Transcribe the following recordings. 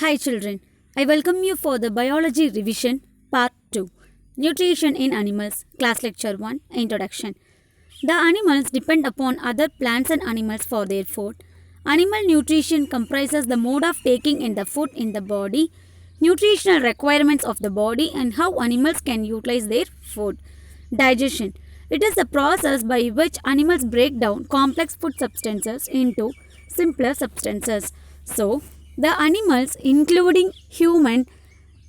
Hi children, I welcome you for the Biology Revision Part 2 Nutrition in Animals, Class Lecture 1 Introduction. The animals depend upon other plants and animals for their food. Animal nutrition comprises the mode of taking in the food in the body, nutritional requirements of the body, and how animals can utilize their food. Digestion. It is the process by which animals break down complex food substances into simpler substances. So, the animals, including human,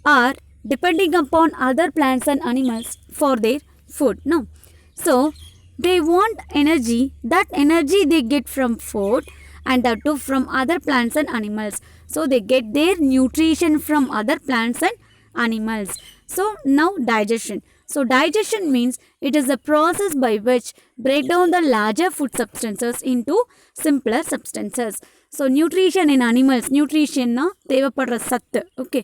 are depending upon other plants and animals for their food. No, so they want energy. That energy they get from food, and that too from other plants and animals. So they get their nutrition from other plants and animals. So now digestion. So digestion means it is the process by which break down the larger food substances into simpler substances. So nutrition in animals, nutrition na தேவைப்படுற சத்து. Okay.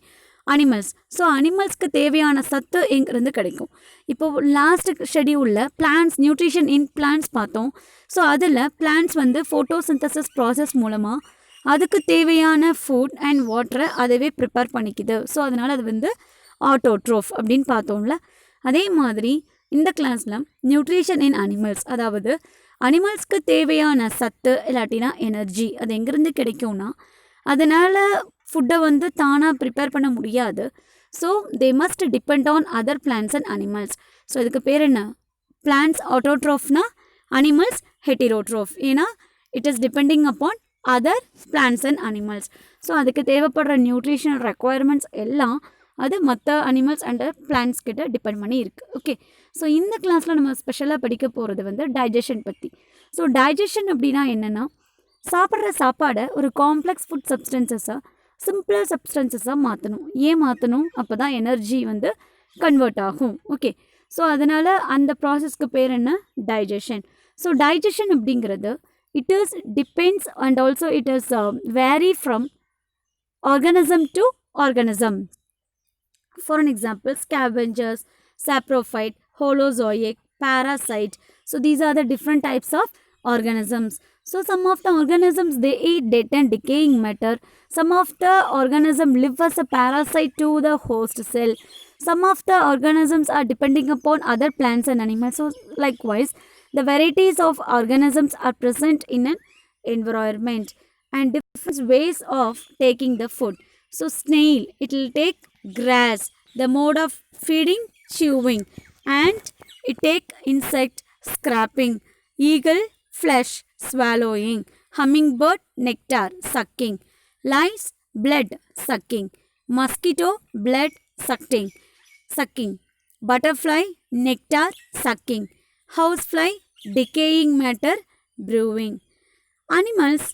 Animals. So அனிமல்ஸ்க்கு தேவையான சத்து எங்கிருந்து கிடைக்கும். இப்போது last ஷெடியூலில் plants nutrition in plants பார்த்தோம். So அதில் பிளான்ஸ் வந்து ஃபோட்டோசிந்தசிஸ் ப்ராசஸ் மூலமாக அதுக்கு தேவையான ஃபுட் அண்ட் வாட்டரை அதுவே ப்ரிப்பேர் பண்ணிக்குது. ஸோ அதனால் அது வந்து ஆட்டோட்ரோஃப் அப்படின்னு பார்த்தோம்ல. அதே மாதிரி இந்த கிளாஸில் நியூட்ரிஷன் இன் அனிமல்ஸ், அதாவது அனிமல்ஸ்க்கு தேவையான சத்து இல்லாட்டினா எனர்ஜி அது எங்கேருந்து கிடைக்கும்னா அதனால் ஃபுட்டை வந்து தானாக ப்ரிப்பேர் பண்ண முடியாது. So they must depend on other plants and animals. So இதுக்கு பேர் என்ன? பிளான்ஸ் ஆட்டோட்ரோஃப்னா அனிமல்ஸ் ஹெட்டிரோட்ரோஃப். ஏன்னா it is depending upon other plants and animals. So அதுக்கு தேவைப்படுற நியூட்ரிஷனல் ரெக்குவயர்மெண்ட்ஸ் எல்லாம் அது மற்ற அனிமல்ஸ் அண்ட் பிளான்ஸ் கிட்ட டிபெண்ட் பண்ணி இருக்குது. ஓகே, ஸோ இந்த கிளாஸில் நம்ம ஸ்பெஷலாக படிக்க போகிறது வந்து டைஜஷன் பற்றி. ஸோ டைஜஷன் அப்படின்னா என்னென்னா, சாப்பிட்ற சாப்பாடை ஒரு காம்ப்ளெக்ஸ் ஃபுட் சப்ஸ்டன்சஸாக சிம்பிளர் சப்ஸ்டன்சஸாக மாற்றணும். ஏன் மாற்றணும்? அப்போ தான் எனர்ஜி வந்து கன்வெர்ட் ஆகும். ஓகே, ஸோ அதனால் அந்த ப்ராசஸ்க்கு பேர் என்ன? டைஜஷன். ஸோ டைஜஷன் அப்படிங்கிறது it is depends and also it is vary from organism to organism. For an example, scavengers, saprophyte, holozoic, parasite. So these are the different types of organisms. So some of the organisms they eat dead and decaying matter. Some of the organisms live as a parasite to the host cell. Some of the organisms are depending upon other plants and animals. So likewise, the varieties of organisms are present in an environment and different ways of taking the food. So snail, it will take grass, the mode of feeding chewing, and it take insect scraping, eagle flesh swallowing, hummingbird nectar sucking, lice blood sucking, mosquito blood sucking, butterfly nectar sucking, housefly decaying matter brewing. Animals.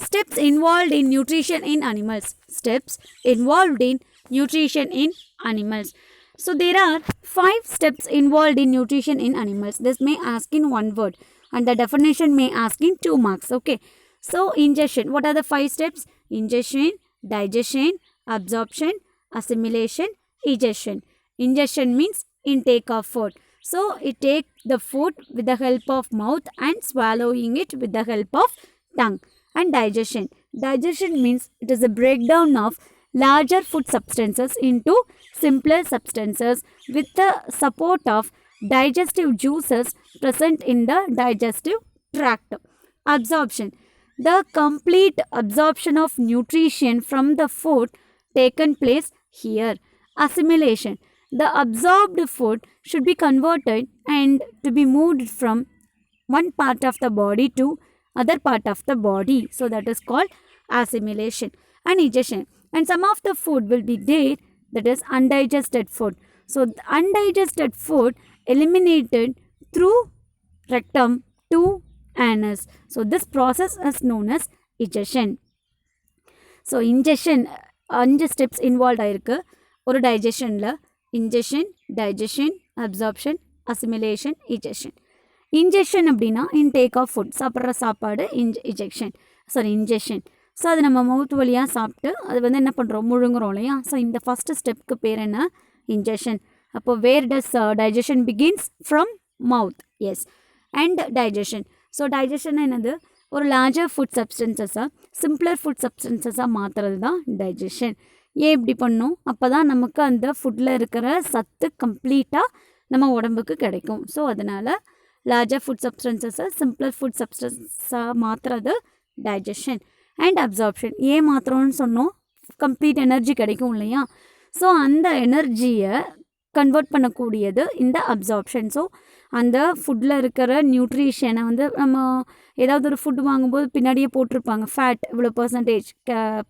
Steps involved in nutrition in animals. Steps involved in nutrition in animals. So there are 5 steps involved in nutrition in animals. This may ask in one word and the definition may ask in 2 marks. Okay. So ingestion. What are the 5 steps? Ingestion, digestion, absorption, assimilation, egestion. Ingestion means intake of food. So it take the food with the help of mouth and swallowing it with the help of tongue. And digestion. Digestion means it is a breakdown of larger food substances into simpler substances with the support of digestive juices present in the digestive tract. Absorption. The complete absorption of nutrition from the food taken place here. Assimilation. The absorbed food should be converted and to be moved from one part of the body to other part of the body. So that is called assimilation. And egestion. And some of the food will be there, that is undigested food. So the undigested food eliminated through rectum to anus. So this process is known as egestion. So ingestion 5 steps involved ஆயிருக்கு ஒரு digestionல. ingestion, digestion, absorption, assimilation, egestion. Injection அப்படின்னா intake of food, சாப்பிட்ற சாப்பாடு injection. So அது நம்ம மவுத் வழியாக சாப்பிட்டு அது வந்து என்ன பண்ணுறோம், முழுங்குறோம் இல்லையா. ஸோ இந்த ஃபஸ்ட்டு ஸ்டெப்புக்கு பேர் என்ன? இன்ஜெக்ஷன். அப்போது where does digestion begins? From mouth. Yes. And digestion. So digestion என்னது? ஒரு larger food substances-ஆ simpler food substances-ஆ மாற்றுறது தான் digestion. ஏன் இப்படி பண்ணோம்? அப்போ தான் நமக்கு அந்த ஃபுட்டில் இருக்கிற சத்து கம்ப்ளீட்டாக நம்ம உடம்புக்கு கிடைக்கும். ஸோ அதனால் larger food substances-ஆ simpler food substances-ஆ மாற்றுறது digestion and absorption. ஏன் மாற்றுறோன்னு சொன்னோம்? கம்ப்ளீட் எனர்ஜி கிடைக்கும் இல்லையா? ஸோ அந்த எனர்ஜியை கன்வெர்ட் பண்ணக்கூடியது இந்த அப்சார்ப்ஷன். ஸோ அந்த ஃபுட்டில் இருக்கிற நியூட்ரிஷனை வந்து நம்ம ஏதாவது ஒரு ஃபுட் வாங்கும்போது பின்னாடியே போட்டிருப்பாங்க. ஃபேட் இவ்வளோ பர்சன்டேஜ்,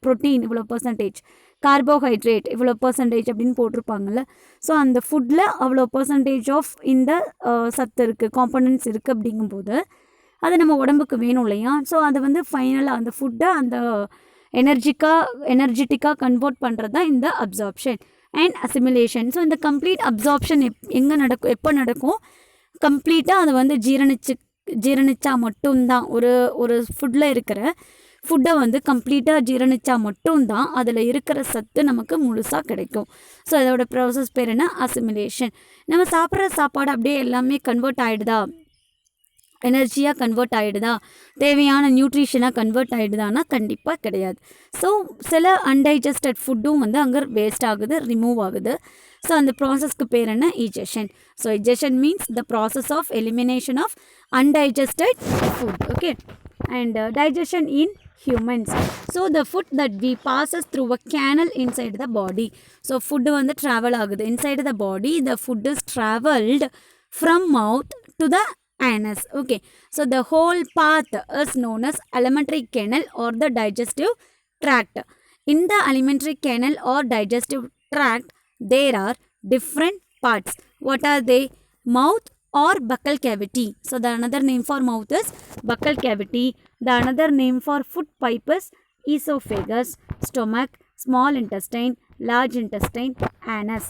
ப்ரோட்டீன் இவ்வளோ பர்சன்டேஜ், கார்போஹைட்ரேட் இவ்வளோ பர்சன்டேஜ் அப்படின்னு போட்டிருப்பாங்கள்ல. ஸோ அந்த ஃபுட்டில் அவ்வளோ பர்சன்டேஜ் ஆஃப் இந்த சத்து இருக்குது, காம்பனன்ட்ஸ் இருக்குது அப்படிங்கும்போது அது நம்ம உடம்புக்கு வேணும் இல்லையா? ஸோ அது வந்து ஃபைனலாக அந்த ஃபுட்டை அந்த எனர்ஜெட்டிக்காக கன்வெர்ட் பண்ணுறது தான் இந்த அப்சார்ப்ஷன் அண்ட் அசிமிலேஷன். ஸோ இந்த கம்ப்ளீட் அப்சார்ப்ஷன் எங்கே நடக்கும், எப்போ நடக்கும்? கம்ப்ளீட்டாக அதை வந்து ஜீரணிச்சா மட்டும்தான் ஒரு ஃபுட்டில் இருக்கிற ஃபுட்டை வந்து கம்ப்ளீட்டாக ஜீரணிச்சா மட்டும்தான் அதில் இருக்கிற சத்து நமக்கு முழுசாக கிடைக்கும். ஸோ அதோட ப்ராசஸ் பேர் என்ன? அசிமிலேஷன். நம்ம சாப்பிட்ற சாப்பாடு அப்படியே எல்லாமே கன்வெர்ட் ஆகிடுதா, எனர்ஜியாக கன்வெர்ட் ஆகிடுதா, தேவையான நியூட்ரிஷனாக கன்வெர்ட் ஆகிடுதானா? கண்டிப்பாக கிடையாது. ஸோ சில அன்டைஜஸ்டட் ஃபுட்டும் வந்து அங்கே வேஸ்ட் ஆகுது, ரிமூவ் ஆகுது. ஸோ அந்த ப்ராசஸ்க்கு பேர் என்ன? Egestion. So egestion means the process of elimination of undigested food. Okay. And digestion in humans. So the food that we passes through a canal inside the body. So food வந்து travel ஆகுது inside the body. The food is traveled from mouth to the anus. Okay. So the whole path is known as alimentary canal or the digestive tract. In the alimentary canal or digestive tract, there are different parts. What are they? Mouth or buccal cavity. So the another name for mouth is buccal cavity. The another name for food pipe is esophagus, stomach, small intestine, large intestine, anus.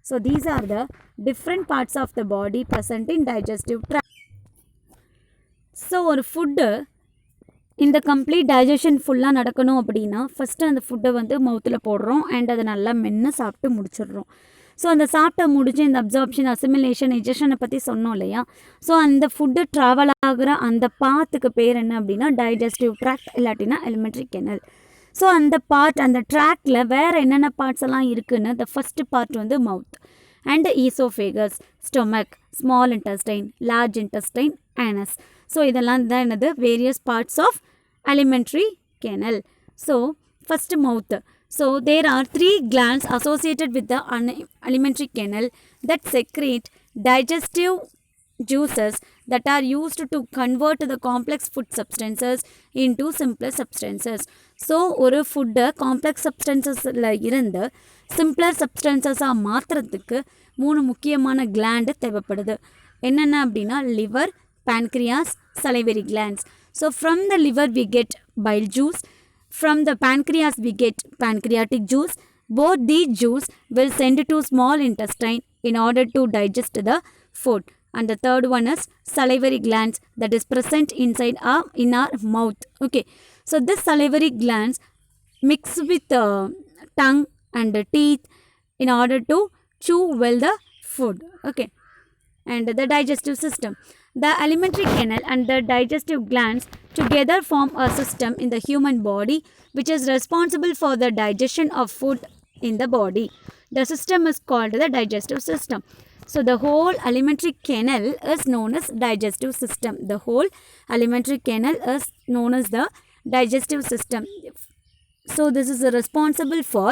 So these are the different parts of the body present in digestive tract. So ஒரு food இந்த complete digestion ஃபுல்லாக நடக்கணும் அப்படின்னா first அந்த ஃபுட்டை வந்து மவுத்தில் போடுறோம் and அதை நல்லா மென்று சாப்பிட்டு முடிச்சிடுறோம். ஸோ அந்த சாப்பிட்ட முடிஞ்சு இந்த அப்சார்ப்ஷன், அசிமிலேஷன், இஜெஷனை பற்றி சொன்னோம் இல்லையா? ஸோ அந்த ஃபுட்டு ட்ராவல் ஆகிற அந்த பாத்துக்கு பேர் என்ன அப்படின்னா டைஜஸ்டிவ் ட்ராக்ட், இல்லாட்டினா எலிமெண்ட்ரி கெனல். ஸோ அந்த பார்ட், அந்த ட்ராக்டில் வேறு என்னென்ன பார்ட்ஸ் எல்லாம் இருக்குன்னு த ஃபஸ்ட்டு பார்ட் வந்து mouth and oesophagus, stomach, small intestine, large intestine, anus. So இதெல்லாம் தான் என்னது? Various parts of alimentary canal. So first mouth. So there are 3 glands associated with the alimentary canal that secrete digestive juices that are used to convert the complex food substances into simpler substances. So ஒரு ஃபுட்டை complex சப்ஸ்டன்சஸில் இருந்து simpler சப்ஸ்டன்சஸாக மாற்றுறதுக்கு 3 முக்கியமான gland தேவைப்படுது. என்னென்ன அப்படின்னா liver, pancreas, salivary glands. So from the liver we get bile juice, from the pancreas we get pancreatic juice. Both these juice will send to small intestine in order to digest the food. And the third one is salivary glands that is present inside in our mouth. Okay. So this salivary glands mix with tongue and the teeth in order to chew well the food. Okay. And the digestive system. The alimentary canal and the digestive glands together form a system in the human body which is responsible for the digestion of food in the body. The system is called the digestive system. So the whole alimentary canal is known as digestive system. The whole alimentary canal is known as the digestive system. So this is responsible for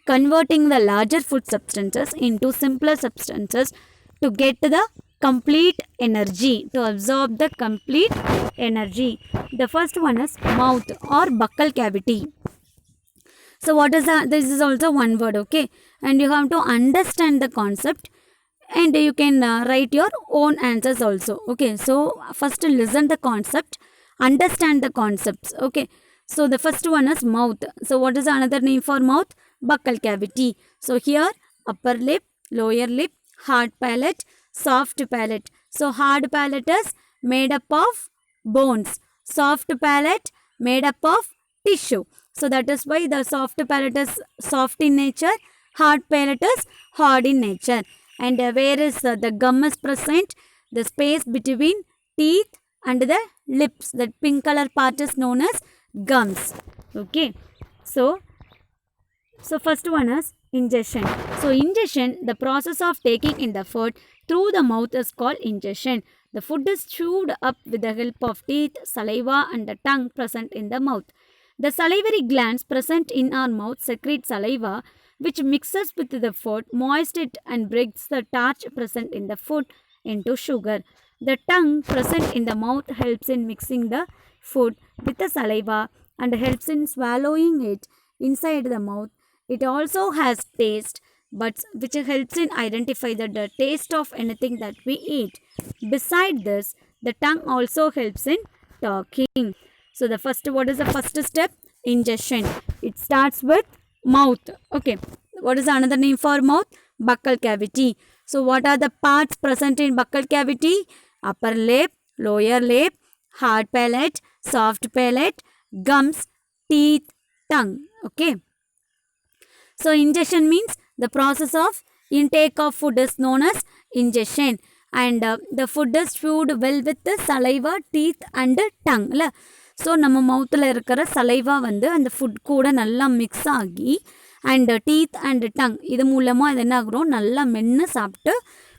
converting the larger food substances into simpler substances to get the complete energy, to absorb the complete energy. The first one is mouth or buccal cavity. So what is that? This is also one word, okay? And you have to understand the concept and you can write your own answers also. Okay, so first listen the concept, understand the concepts. Okay, so the first one is mouth. So what is another name for mouth? Buccal cavity. So here upper lip, lower lip, hard palate, soft palate. So hard palate is made up of bones, soft palate made up of tissue. So that is why the soft palate is soft in nature, hard palate is hard in nature. And where is the gum is present? The space between teeth and the lips. That pink color part is known as gums. Okay. So first one is ingestion. So ingestion, the process of taking in the food through the mouth is called ingestion. The food is chewed up with the help of teeth, saliva and the tongue present in the mouth. The salivary glands present in our mouth secrete saliva which mixes with the food, moist it and breaks the starch present in the food into sugar. The tongue present in the mouth helps in mixing the food with the saliva and helps in swallowing it inside the mouth. It also has taste buds which helps in identify the taste of anything that we eat. Beside this, the tongue also helps in talking. So what is the first step? Ingestion. It starts with mouth. Okay. What is another name for mouth? Buccal cavity. So what are the parts present in buccal cavity? Upper lip, lower lip, hard palate, soft palate, gums, teeth, tongue. Okay. So ingestion means the process of intake of food is known as ingestion, and the food is chewed well with the saliva, teeth and tongue. So நம்ம மவுத்தில் இருக்கிற saliva வந்து அந்த food கூட நல்லா mix ஆகி and teeth and tongue இது மூலமாக இது என்ன ஆகுறோம், நல்லா மென்று சாப்பிட்டு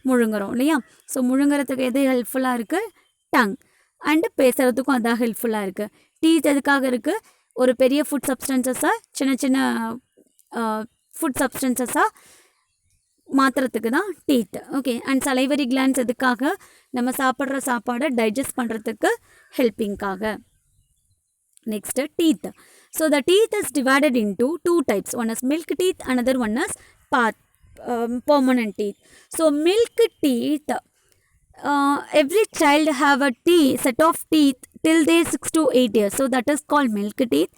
முழுங்குறோம் இல்லையா. ஸோ முழுங்குறதுக்கு எது ஹெல்ப்ஃபுல்லாக இருக்குது? டங். அண்டு பேசுகிறதுக்கும் அதான் ஹெல்ப்ஃபுல்லாக இருக்குது. டீத் எதுக்காக இருக்குது? ஒரு பெரிய ஃபுட் சப்ஸ்டன்சஸாக சின்ன சின்ன ஃபுட் சப்ஸ்டன்சஸாக மாற்றுறதுக்கு தான் teeth. Okay. And salivary glands எதுக்காக? நம்ம சாப்பிட்ற சாப்பாடை டைஜஸ்ட் பண்ணுறதுக்கு ஹெல்ப்பிங்காக. Next, teeth. So the teeth is divided into two types. One is milk teeth, another one is permanent teeth. So milk teeth, every child have a set of teeth till they 6 to 8 years. So that is called milk teeth.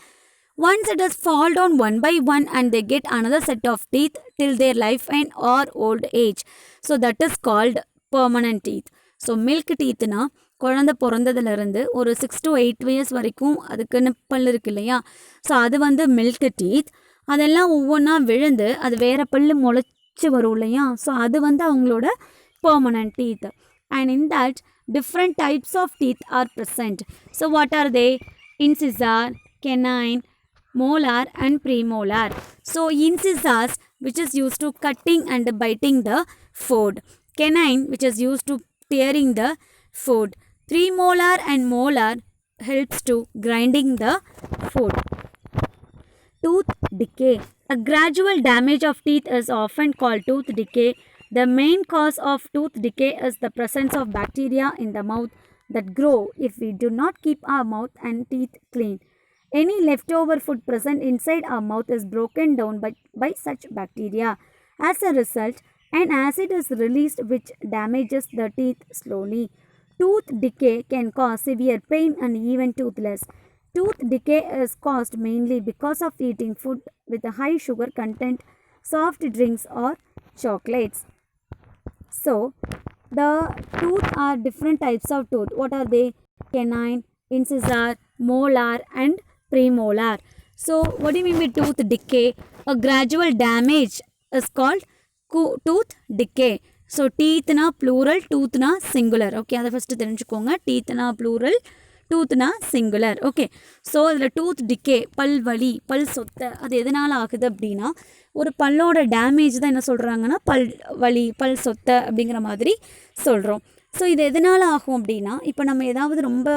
Once it has fall down one by one and they get another set of teeth till their lifetime or old age. So that is called permanent teeth. So milk டீத்துனா குழந்த பிறந்ததுலேருந்து ஒரு 6 to 8 years வரைக்கும் அதுக்குன்னு பல் இருக்கு இல்லையா. So அது வந்து மில்க் டீத். அதெல்லாம் ஒவ்வொன்றா விழுந்து அது வேறு பல் முளைச்சி வரும் இல்லையா. ஸோ அது வந்து அவங்களோட permanent teeth. And in that different types of teeth are present. So what are they? Incisor, canine, molar and premolar. So incisors which is used to cutting and biting the food. Canine which is used to tearing the food. Premolar and molar helps to grinding the food. Tooth decay. A gradual damage of teeth is often called tooth decay. The main cause of tooth decay is the presence of bacteria in the mouth that grow if we do not keep our mouth and teeth clean. Any leftover food present inside our mouth is broken down by such bacteria. As a result, an acid is released which damages the teeth slowly. Tooth decay can cause severe pain and even toothless. Tooth decay is caused mainly because of eating food with a high sugar content, soft drinks or chocolates. So, the tooth are different types of tooth. What are they? Canine, incisor, molar and premolar. So, what do you mean by tooth decay? A gradual damage is called tooth decay. So, teeth na plural, tooth na singular. Okay, அதை first தெரிஞ்சுக்கோங்க. teeth na plural, tooth na singular. Okay, so இதில் tooth decay, பல் வலி, பல் சொத்தை, அது எதனால் ஆகுது அப்படின்னா ஒரு பல்லோட டேமேஜ் தான் என்ன சொல்கிறாங்கன்னா பல் வலி, பல் சொத்தை அப்படிங்கிற மாதிரி சொல்கிறோம். ஸோ இது எதனால் ஆகும் அப்படின்னா, இப்போ நம்ம ஏதாவது ரொம்ப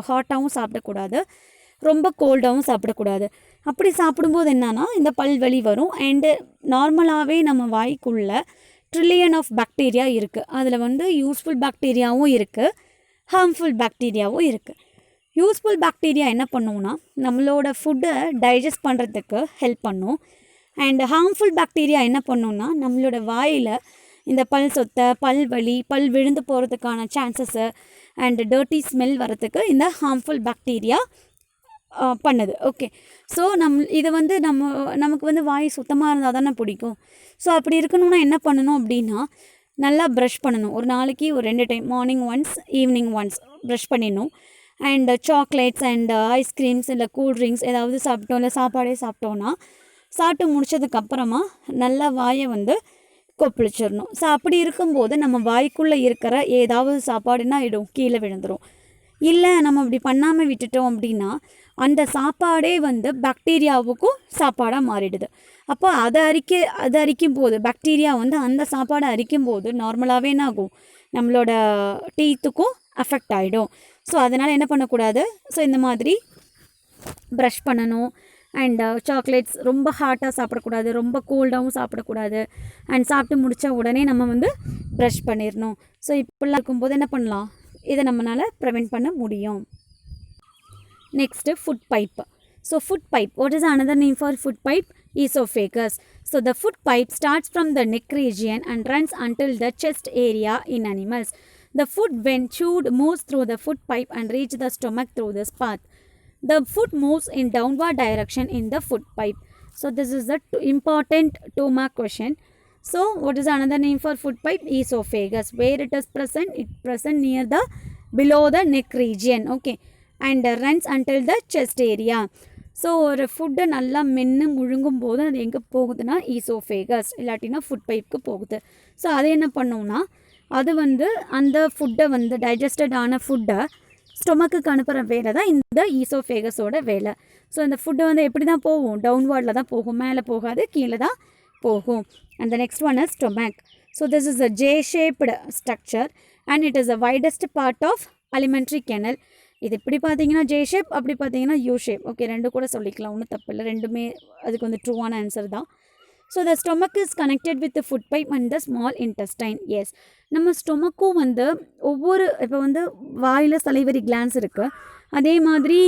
ஹாட்டாகவும் சாப்பிடக்கூடாது, ரொம்ப கோல்டாகவும் சாப்பிடக்கூடாது. அப்படி சாப்பிடும்போது என்னன்னா இந்த பல்வலி வரும். அண்டு நார்மலாகவே நம்ம வாய்க்குள்ள ட்ரில்லியன் ஆஃப் பாக்டீரியா இருக்குது. அதில் வந்து யூஸ்ஃபுல் பாக்டீரியாவும் இருக்குது, ஹார்ம்ஃபுல் பாக்டீரியாவும் இருக்குது. யூஸ்ஃபுல் பாக்டீரியா என்ன பண்ணுவோம்னா நம்மளோட ஃபுட்டை டைஜஸ்ட் பண்ணுறதுக்கு ஹெல்ப் பண்ணும். அண்ட் ஹார்ம்ஃபுல் பாக்டீரியா என்ன பண்ணுன்னா நம்மளோட வாயில் இந்த பல் சொத்தை, பல் வலி, பல் விழுந்து போகிறதுக்கான சான்சஸ்ஸு அண்ட் டர்ட்டி ஸ்மெல் வரத்துக்கு இந்த ஹார்ம்ஃபுல் பாக்டீரியா பண்ணுது. ஓகே. ஸோ இதை வந்து நமக்கு வந்து வாய் சுத்தமாக இருந்தால் தானே பிடிக்கும். ஸோ அப்படி இருக்கணும்னா என்ன பண்ணணும் அப்படின்னா நல்லா ப்ரஷ் பண்ணணும். ஒரு நாளைக்கு ஒரு 2 time, morning once, evening once brush பண்ணிடணும். அண்ட் சாக்லேட்ஸ் அண்ட் ஐஸ்கிரீம்ஸ் இல்லை கூல்ட்ரிங்க்ஸ் ஏதாவது சாப்பிட்டோம், இல்லை சாப்பாடே சாப்பிட்டோன்னா சாப்பிட்டு முடிச்சதுக்கப்புறமா நல்லா வாயை வந்து கொப்பளிச்சிடணும். ஸோ அப்படி இருக்கும்போது நம்ம வாய்க்குள்ளே இருக்கிற ஏதாவது சாப்பாடுன்னா ஆகிடும், கீழே விழுந்துடும். இல்லை நம்ம இப்படி பண்ணாமல் விட்டுட்டோம் அப்படின்னா அந்த சாப்பாடே வந்து பாக்டீரியாவுக்கும் சாப்பாடாக மாறிடுது. அப்போ அதை அரிக்கும் போது பாக்டீரியா வந்து அந்த சாப்பாடை அரிக்கும் போது நார்மலாகவே என்ன ஆகும், நம்மளோட டீத்துக்கும் அஃபெக்ட் ஆகிடும். ஸோ அதனால் என்ன பண்ணக்கூடாது, ஸோ இந்த மாதிரி ப்ரஷ் பண்ணணும். அண்ட் சாக்லேட்ஸ் ரொம்ப ஹாட்டாக சாப்பிடக்கூடாது, ரொம்ப கோல்டாகவும் சாப்பிடக்கூடாது. அண்ட் சாப்பிட்டு முடித்த உடனே நம்ம வந்து ப்ரஷ் பண்ணிடணும். ஸோ இப்படிலாம் இருக்கும்போது என்ன பண்ணலாம், இதை நம்மளால் ப்ரிவெண்ட் பண்ண முடியும். Next food pipe. So food pipe, what is another name for food pipe? Esophagus. So the food pipe starts from the neck region and runs until the chest area in animals. The food when chewed moves through the food pipe and reaches the stomach through this path. The food moves in downward direction in the food pipe. So this is the important 2-mark question. So what is another name for food pipe? Esophagus. Where it is present? It present near the below the neck region. Okay. And runs until the chest area. So ஒரு ஃபுட்டை நல்லா மென்று முழுங்கும் போது அது எங்கே போகுதுன்னா oesophagus இல்லாட்டினா food பைப்புக்கு போகுது. ஸோ அது என்ன பண்ணோம்னா அது வந்து அந்த ஃபுட்டை வந்து டைஜஸ்டட் ஆன ஃபுட்டை ஸ்டொமக்குக்கு அனுப்புகிற வேலை தான் இந்த ஈசோஃபேகஸோட வேலை. ஸோ இந்த ஃபுட்டை வந்து எப்படி தான் போகும், டவுன்வார்டில் தான் போகும், மேலே போகாது, கீழே தான் போகும். And the next one is stomach. So this is a J-shaped structure and it is the widest part of alimentary canal. இது இப்படி பார்த்தீங்கன்னா J ஷேப், அப்படி பார்த்தீங்கன்னா U ஷேப். ஓகே, ரெண்டு கூட சொல்லிக்கலாம், ஒன்றும் தப்பு இல்லை, ரெண்டுமே அதுக்கு வந்து ட்ரூவான ஆன்சர் தான். So the stomach is connected with food pipe and the small intestine. Yes, நம்ம ஸ்டொமக்கும் வந்து ஒவ்வொரு இப்போ வந்து வாயில் சலைவரி கிளான்ஸ் இருக்குது, அதே மாதிரி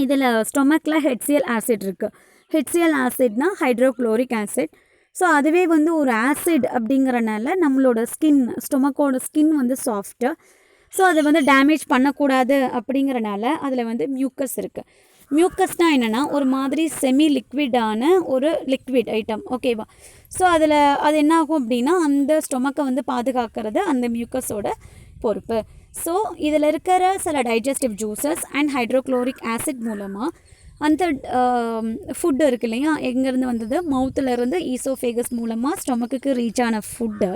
இதில் ஸ்டொமக்கில் HCl ஆசிட் இருக்குது. HCl ஆசிட்னா ஹைட்ரோக்ளோரிக் ஆசிட். ஸோ அதுவே வந்து ஒரு ஆசிட் அப்படிங்கிறனால நம்மளோட ஸ்டொமக்கோட ஸ்கின் வந்து சாஃப்ட்டு. ஸோ அதை வந்து டேமேஜ் பண்ணக்கூடாது அப்படிங்கிறனால அதில் வந்து மியூக்கஸ் இருக்குது. மியூக்கஸ்னால் என்னென்னா ஒரு மாதிரி செமி லிக்விடான ஒரு லிக்விட் ஐட்டம், ஓகேவா. ஸோ அதில் அது என்ன ஆகும் அப்படின்னா அந்த ஸ்டொமக்கை வந்து பாதுகாக்கிறது அந்த மியூக்கஸோட பொறுப்பு. ஸோ இதில் இருக்கிற சில digestive juices and hydrochloric acid மூலமாக அந்த ஃபுட்டு இருக்கு இல்லையா, எங்கேருந்து வந்தது, மவுத்துலேருந்து ஈசோஃபேகஸ் மூலமாக ஸ்டொமக்குக்கு ரீச் ஆன food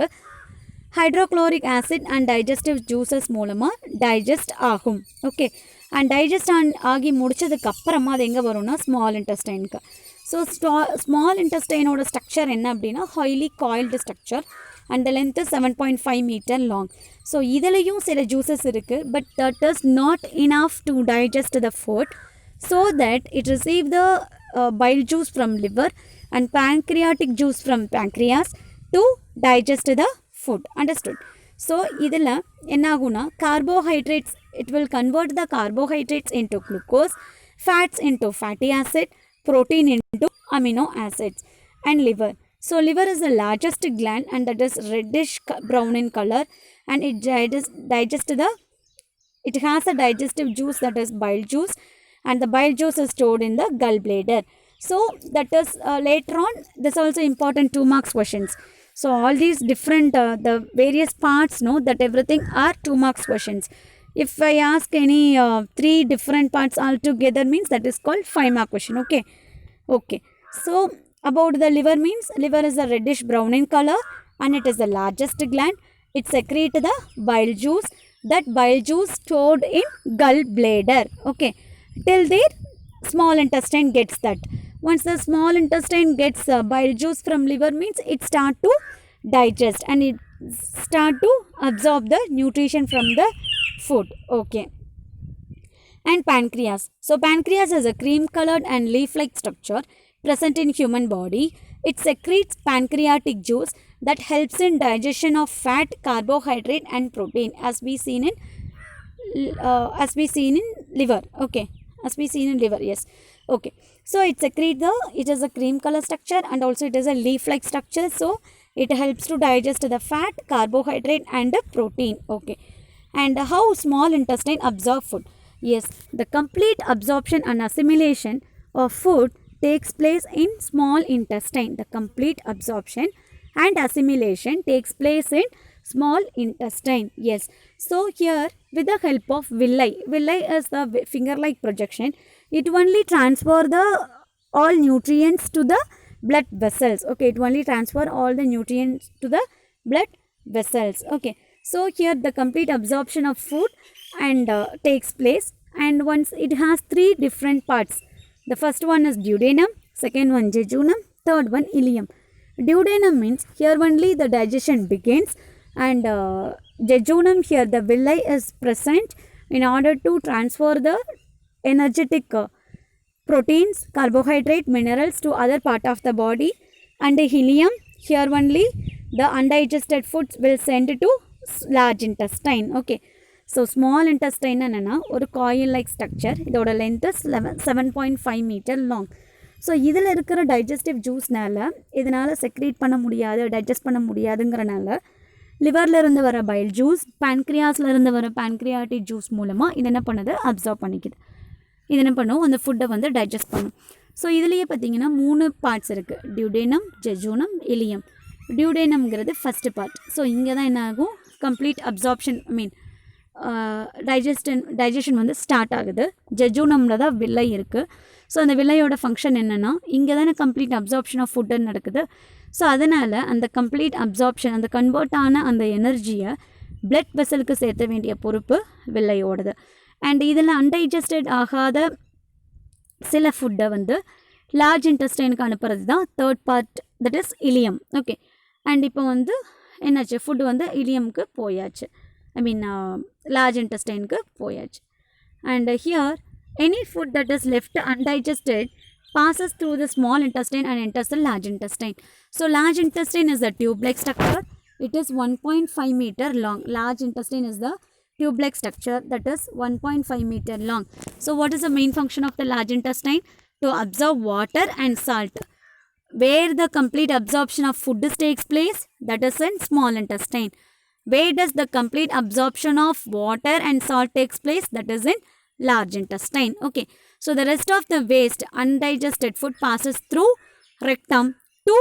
hydrochloric acid and digestive juices மூலமாக டைஜஸ்ட் ஆகும். ஓகே, அண்ட் டைஜஸ்ட் ஆகி முடித்ததுக்கு அப்புறமா அது எங்கே வரும்னா ஸ்மால் இன்டெஸ்டைனுக்கு. ஸோ ஸ்மால் இன்டெஸ்டைனோட ஸ்ட்ரக்சர் என்ன அப்படின்னா highly coiled structure and the length 7.5 metre long. So இதுலேயும் சில ஜூஸஸ் இருக்குது, but that is not enough to digest the food, so that it receive the bile juice from liver and pancreatic juice from pancreas to digest the food. Understood? So idilla enna aguna carbohydrates, it will convert the carbohydrates into glucose, fats into fatty acid, protein into amino acids, and liver. So liver is the largest gland and that is reddish brown in color, and it has a digestive juice that is bile juice, and the bile juice is stored in the gallbladder. So that is later on, this also important 2 marks questions. So all these different the various parts, know that everything are 2 marks questions. If I ask any 3 different parts altogether means that is called 5 mark question. Okay. So about the liver means liver is a reddish brown in color and it is the largest gland. It secretes the bile juice. That bile juice stored in gallbladder. Okay. Till there small intestine gets that. Once the small intestine gets bile juice from liver means it start to digest and it start to absorb the nutrition from the food. Okay. And pancreas. So pancreas is a cream colored and leaf like structure present in human body. It secretes pancreatic juice that helps in digestion of fat, carbohydrate and protein as we seen in liver. Okay. As we seen in liver, yes. Okay. So it secretes it is a cream color structure and also it is a leaf like structure. So it helps to digest the fat, carbohydrate and the protein. Okay. And how small intestine absorb food? Yes, the complete absorption and assimilation of food takes place in small intestine. The complete absorption and assimilation takes place in small intestine. Yes. So here with the help of villi is the finger like projection, it only transfer the all nutrients to the blood vessels. Okay, it only transfer all the nutrients to the blood vessels. Okay, so here the complete absorption of food and takes place, and once it has three different parts. The first one is duodenum, second one jejunum, third one ileum. Duodenum means here only the digestion begins, and jejunum, here the villi is present in order to transfer the energetic proteins, carbohydrate, minerals to other part of the body. And the ileum, here only the undigested foods will send to large intestine. Okay, so small intestine என்னன்னா ஒரு coil like structure, இதோட length is 7.5 meter long. So இதில் இருக்கிற digestive ஜூஸ்னால் இதனால் secrete பண்ண முடியாது, digest பண்ண முடியாதுங்கிறனால லிவர்லேருந்து வர பைல் ஜூஸ், பேன்க்ரியாஸ்லேருந்து வர பேன்க்ரியாட்டிக் ஜூஸ் மூலமாக இது என்ன பண்ணுது, அப்சார்ப் பண்ணிக்குது. இது என்ன பண்ணும், அந்த ஃபுட்டை வந்து டைஜஸ்ட் பண்ணும். ஸோ இதுலேயே பார்த்தீங்கன்னா 3 பார்ட்ஸ் இருக்குது, டியூடேனம், ஜெஜூனம், இலியம். டியூடேனம்ங்கிறது ஃபஸ்ட்டு பார்ட். ஸோ இங்கே தான் என்ன ஆகும், கம்ப்ளீட் அப்சார்ப்ஷன், டைஜஷன் வந்து ஸ்டார்ட் ஆகுது. ஜெஜூனமில் தான் வில்லை இருக்குது. ஸோ அந்த வில்லையோட ஃபங்க்ஷன் என்னென்னா, இங்கே தானே கம்ப்ளீட் அப்சார்ப்ஷன் ஆஃப் ஃபுட்டு நடக்குது. ஸோ அதனால் அந்த கம்ப்ளீட் அப்சார்ப்ஷன், அந்த கன்வெர்ட் ஆன அந்த எனர்ஜியை பிளட் வெசலுக்கு சேர்த்த வேண்டிய பொறுப்பு வில்லையோடது. அண்ட் இதில் அன்டைஜஸ்டட் ஆகாத சில ஃபுட்டை வந்து லார்ஜ் இன்டெஸ்டைனுக்கு அனுப்புறது தான் third part, that is ileum. Okay, and இப்போ வந்து என்னாச்சு, ஃபுட்டு வந்து இலியமுக்கு போயாச்சு, large intestine ku poyachu. And here any food that is left undigested passes through the small intestine and enters the large intestine. So large intestine is the tube-like structure. It is 1.5 meter long. Large intestine is the tube-like structure that is 1.5 meter long. So what is the main function of the large intestine? To absorb water and salt. Where the complete absorption of food takes place, that is in small intestine. Where does the complete absorption of water and salt takes place? That is in large intestine. Okay, so the rest of the waste undigested food passes through rectum to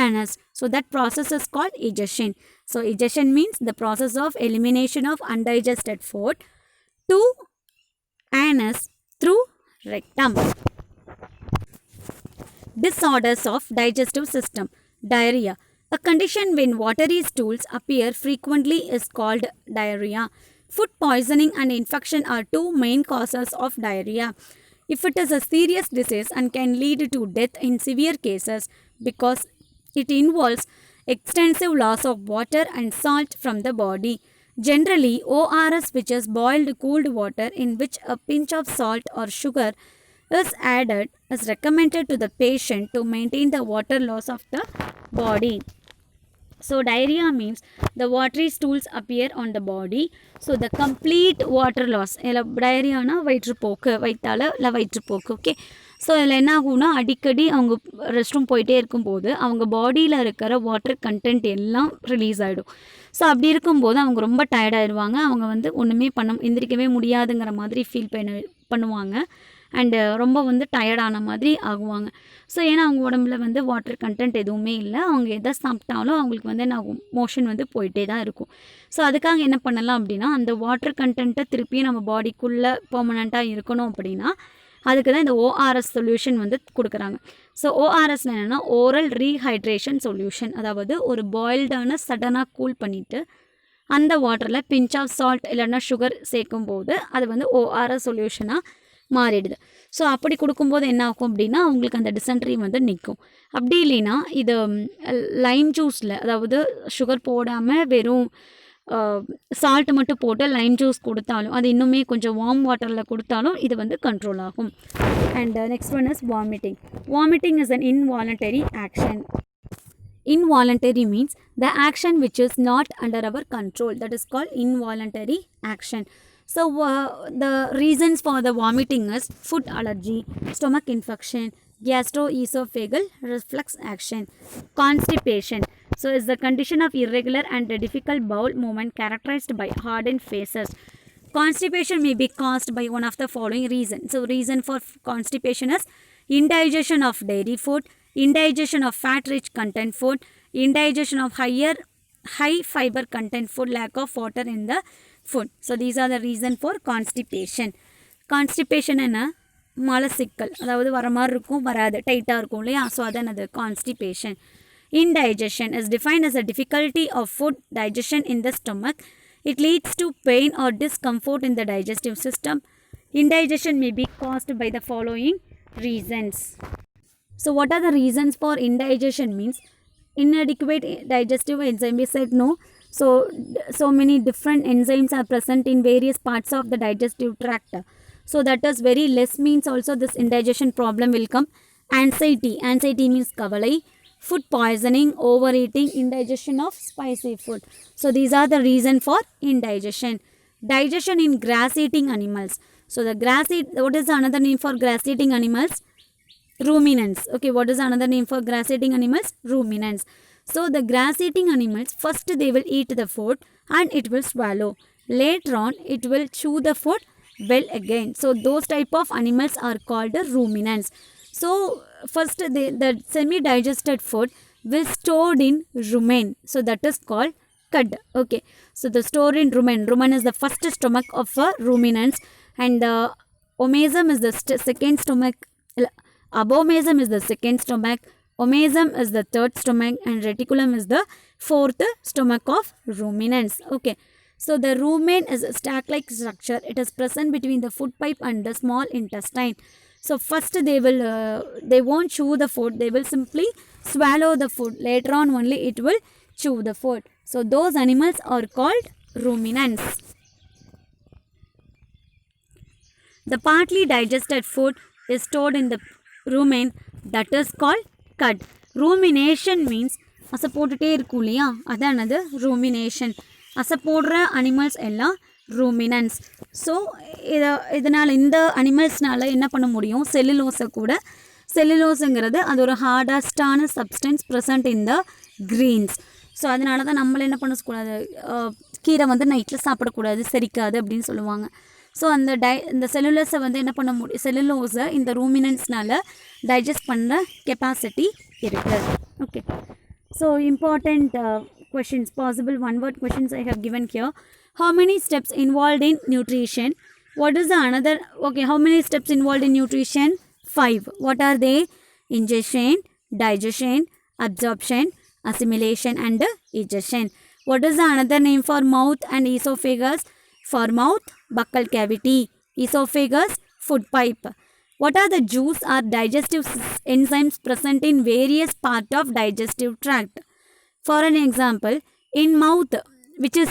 anus. So that process is called egestion. So egestion means the process of elimination of undigested food to anus through rectum. Disorders of digestive system. Diarrhea. A condition when watery stools appear frequently is called diarrhea. Food poisoning and infection are two main causes of diarrhea. If it is a serious disease and can lead to death in severe cases because it involves extensive loss of water and salt from the body. Generally, ORS, which is boiled cooled water in which a pinch of salt or sugar is added, is recommended to the patient to maintain the water loss of the body. So diarrhea means the watery stools appear on the body. So the complete water loss. Diarrhea na வயிற்றுப்போக்கு, வயிற்றால இல்லை வயிற்றுப்போக்கு. Okay, so இதில் என்ன ஆகும்னா, அடிக்கடி அவங்க rest room போயிட்டே இருக்கும்போது அவங்க பாடியில் இருக்கிற வாட்டர் கண்டென்ட் எல்லாம் ரிலீஸ் ஆகிடும். ஸோ அப்படி இருக்கும்போது அவங்க ரொம்ப டயர்டாயிடுவாங்க. அவங்க வந்து ஒன்றுமே எந்திரிக்கவே முடியாதுங்கிற மாதிரி ஃபீல் பண்ணுவாங்க. அண்டு ரொம்ப வந்து டயர்டான மாதிரி ஆகுவாங்க. ஸோ ஏன்னா அவங்க உடம்புல வந்து வாட்டர் கண்டென்ட் எதுவுமே இல்லை. அவங்க எதை சாப்பிட்டாலும் அவங்களுக்கு வந்து என்ன ஆகும், மோஷன் வந்து போயிட்டே தான் இருக்கும். ஸோ அதுக்காக என்ன பண்ணலாம் அப்படின்னா, அந்த வாட்டர் கண்டென்ட்டை திருப்பியும் நம்ம பாடிக்குள்ளே பெர்மனண்ட்டாக இருக்கணும் அப்படின்னா அதுக்கு தான் இந்த ஓஆர்எஸ் சொல்யூஷன் வந்து கொடுக்குறாங்க. ஸோ ஓஆர்எஸ்ல என்னென்னா ஓரல் ரீஹைட்ரேஷன் சொல்யூஷன். அதாவது ஒரு பாயில்டான சடனாக கூல் பண்ணிவிட்டு அந்த வாட்டரில் பிஞ்ச் ஆஃப் சால்ட் இல்லைன்னா சுகர் சேர்க்கும் போது அது வந்து ஓஆர்எஸ் சொல்யூஷனாக மாறிடுது. ஸோ அப்படி கொடுக்கும்போது என்ன ஆகும் அப்படின்னா அவங்களுக்கு அந்த டிசென்ட்ரி வந்து நிற்கும். அப்படி இல்லைன்னா இது லைம் ஜூஸில், அதாவது சுகர் போடாமல் வெறும் சால்ட் மட்டும் போட்டு லைம் ஜூஸ் கொடுத்தாலும், அது இன்னுமே கொஞ்சம் வார்ம் வாட்டரில் கொடுத்தாலும் இது வந்து கண்ட்ரோல் ஆகும். And next one is vomiting. Vomiting is an involuntary action. Involuntary means the action which is not under our control, that is called involuntary action. So the reasons for the vomiting is food allergy, stomach infection, gastroesophageal reflux action, constipation. So is the condition of irregular and difficult bowel movement characterized by hardened faces. Constipation may be caused by one of the following reasons. So reason for constipation is indigestion of dairy food, indigestion of fat-rich content food, indigestion of high fiber content food, lack of water in the food. So these are the reason for constipation. Constipation என்ன, மலசிக்கல், அதாவது வர மாதிரி இருக்கும், வராது, டைட்டாக இருக்கும் இல்லையா? So அதான் அது constipation. Indigestion is defined as a difficulty of food digestion in the stomach. It leads to pain or discomfort in the digestive system. Indigestion may be caused by the following reasons. So what are the reasons for indigestion? Means inadequate digestive enzyme. We said no. So many different enzymes are present in various parts of the digestive tract. So that is very less means also this indigestion problem will come. Anxiety. Anxiety means kavalai. Food poisoning, overeating, indigestion of spicy food. So these are the reason for indigestion. Digestion in grass-eating animals. So the what is another name for grass-eating animals? Ruminants. Okay, what is another name for grass-eating animals? Ruminants. So the grass-eating animals, first they will eat the food and it will swallow. Later on, it will chew the food well again. So those type of animals are called the ruminants. So first the semi-digested food will stored in rumen. So that is called cud. Okay. So the stored in rumen. Rumen is the first stomach of a ruminants, and the omasum is the second stomach. Abomasum is the second stomach. Omasum is the third stomach, and reticulum is the fourth stomach of ruminants. Okay. So the rumen is a stack-like structure. It is present between the food pipe and the small intestine. So first they won't chew the food. They will simply swallow the food. Later on only it will chew the food. So those animals are called ruminants. The partly digested food is stored in the rumen. That is called cud. Rumination means அசை போட்டுட்டே இருக்கும் இல்லையா, அதானது rumination. அசை போடுற animals எல்லாம் ruminants. So இதனால் இந்த அனிமல்ஸ்னால் என்ன பண்ண முடியும், செல்லுலோஸை கூட, செல்லுலோஸுங்கிறது அது ஒரு ஹார்டஸ்டான substance present in the greens. So அதனால தான் நம்மளை என்ன பண்ணக்கூடாது, கீரை வந்து நைட்டில் சாப்பிடக்கூடாது, செரிக்காது அப்படின்னு சொல்லுவாங்க. ஸோ இந்த செல்லுலோஸை வந்து என்ன பண்ண முடியும், செல்லுலோஸை இந்த ரூமினன்ஸ்னால் டைஜஸ்ட் பண்ணுற கெப்பாசிட்டி இருக்குது. Okay. So important questions, possible one word questions I have given here. How many steps involved in nutrition? What is the another? Okay, how many steps involved in nutrition? 5. What are they? Ingestion, digestion, absorption, assimilation and egestion. What is the another name for mouth and esophagus? For mouth, buccal cavity. Esophagus, food pipe. What are the juice or digestive enzymes present in various parts of digestive tract? For an example, in mouth, which is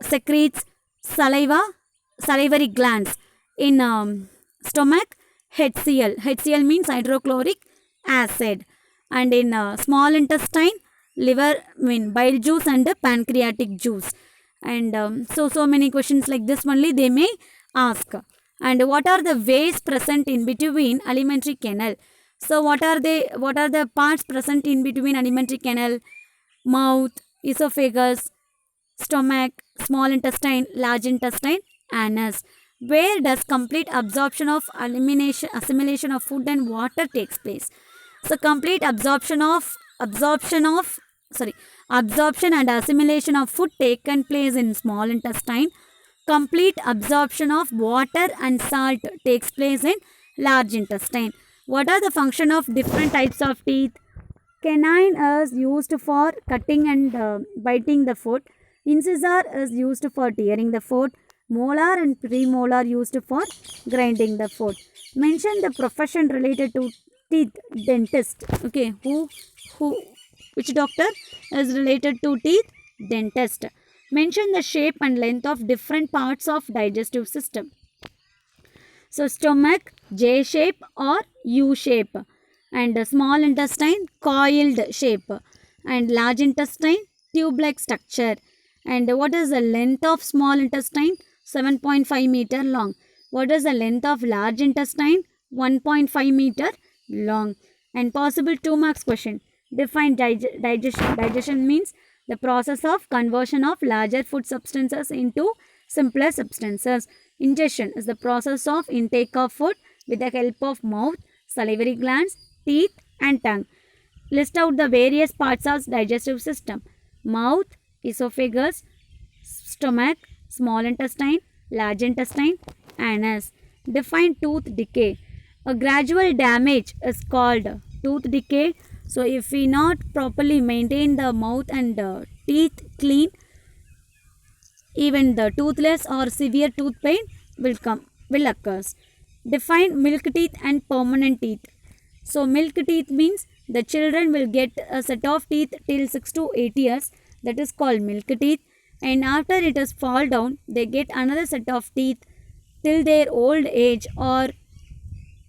secretes saliva, salivary glands. In stomach, HCl. HCl means hydrochloric acid. And in small intestine, liver, bile juice and pancreatic juice. And so many questions like this only they may ask. And what are the ways present in between alimentary canal? So what are the parts present in between alimentary canal? Mouth, esophagus, stomach, small intestine, large intestine, anus. Where does complete absorption of assimilation of food and water takes place? So complete absorption and assimilation of food taken place in small intestine. Complete absorption of water and salt takes place in large intestine. What are the function of different types of teeth? Canine is used for cutting and biting the food. Incisor is used for tearing the food. Molar and premolar used for grinding the food. Mention the profession related to teeth. Dentist. Okay, which doctor is related to teeth? Dentist. Mention the shape and length of different parts of digestive system. So stomach, J shape or U shape. And small intestine, coiled shape. And large intestine, tube-like structure. And what is the length of small intestine? 7.5 meter long. What is the length of large intestine? 1.5 meter long. And possible 2 marks question. Define digestion. Digestion means the process of conversion of larger food substances into simpler substances. Ingestion is the process of intake of food with the help of mouth, salivary glands, teeth and tongue. List out the various parts of digestive system. Mouth, esophagus, stomach, small intestine, large intestine, anus. Define tooth decay. A gradual damage is called tooth decay. So if we not properly maintain the mouth and teeth clean, even the toothless or severe tooth pain will occur. Define milk teeth and permanent teeth. So milk teeth means the children will get a set of teeth till 6 to 8 years, that is called milk teeth, and after it has fall down they get another set of teeth till their old age or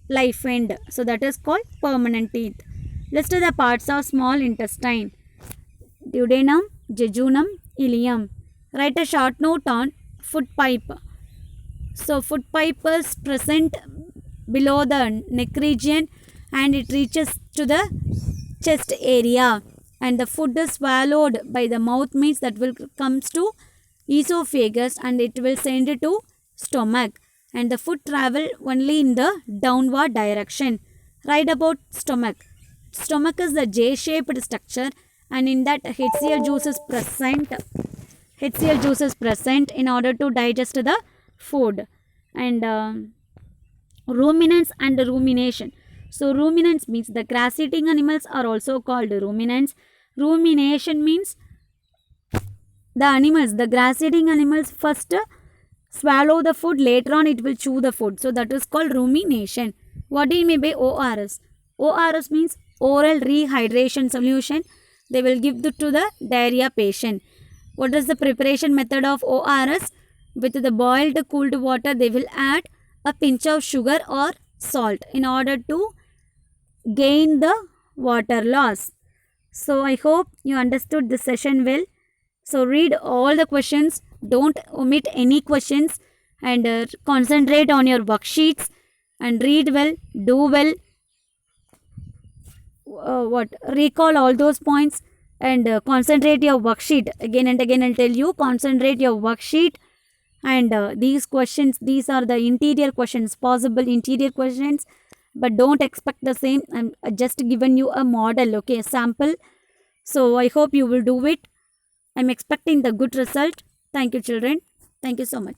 life end. So that is called permanent teeth. List the parts of small intestine. Duodenum, jejunum, ileum. Write a short note on foot pipe. So foot pipe is present below the neck region and it reaches to the chest area, and the food is swallowed by the mouth means that will comes to esophagus and it will send it to stomach, and the food travel only in the downward direction. Write about stomach. Stomach is the J-shaped structure and in that HCl juice is present. HCl juice is present in order to digest the food. And ruminants and rumination. So ruminants means the grass eating animals are also called ruminants. Rumination means the grass eating animals first swallow the food, later on it will chew the food. So that is called rumination. What do you mean by ORS? ORS means oral rehydration solution. They will give to the diarrhea patient. What is the preparation method of ORS? With the boiled cooled water they will add a pinch of sugar or salt in order to gain the water loss. So I hope you understood this session well. So read all the questions, don't omit any questions, and concentrate on your worksheets and read well, do well, recall all those points, and concentrate your worksheet. Again and again I'll tell you, concentrate your worksheet, and these questions, these are the interior questions, possible interior questions, but don't expect the same. I'm just given you a model, okay, a sample. So I hope you will do it. I'm expecting the good result. Thank you children. Thank you so much.